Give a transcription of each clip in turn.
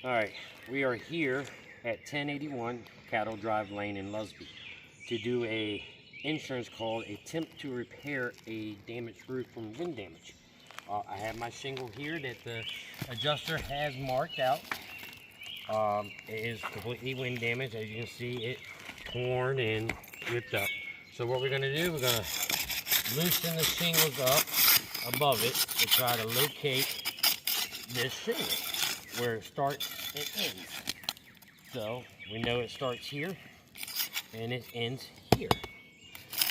All right, we are here at 1081 Cattle Drive Lane in Lusby to do a insurance call, attempt to repair a damaged roof from wind damage. I have my shingle here that the adjuster has marked out. It is completely wind damaged. As you can see, it torn and ripped up. So what we're going to do, we're going to loosen the shingles up above it to try to locate this shingle, where it starts and ends. So we know it starts here and it ends here.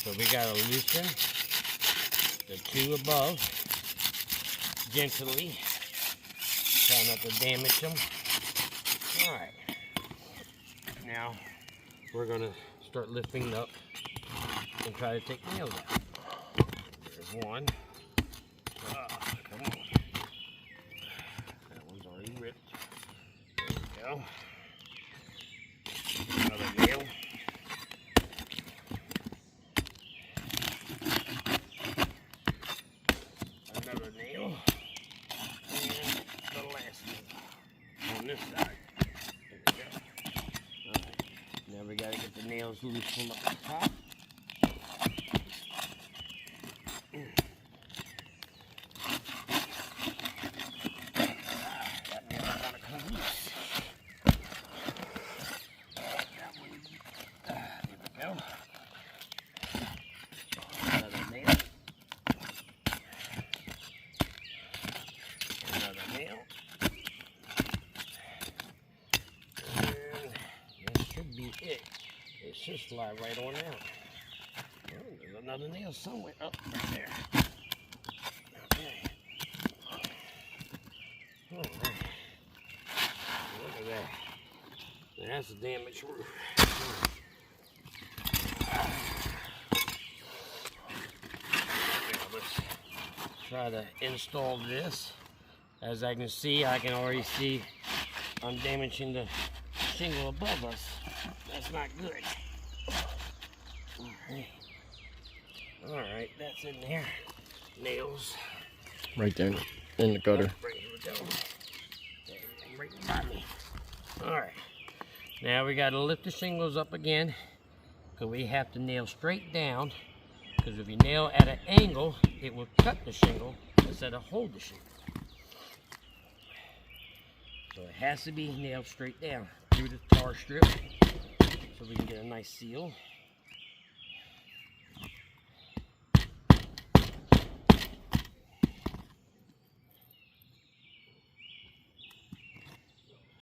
So we got to loosen the two above gently, try not to damage them. All right, now we're going to start lifting up and try to take nails out. There's one. Come on. That one's already ripped. There we go. Another nail. Another nail. And the last nail on this side. There we go. Alright. Now we gotta get the nails loose from up the top. It should slide right on out. Oh, there's another nail somewhere up right there. Okay. All right. Look at that. That's a damaged roof. Let's try to install this. As I can see, I can already see I'm damaging the shingle above us. That's not good. Alright, that's in there. Nails. Right there in the gutter. Right, here we go. Right by me. Alright. Now we gotta lift the shingles up again, because we have to nail straight down, because if you nail at an angle, it will cut the shingle instead of hold the shingle. So it has to be nailed straight down through the tar strip so we can get a nice seal.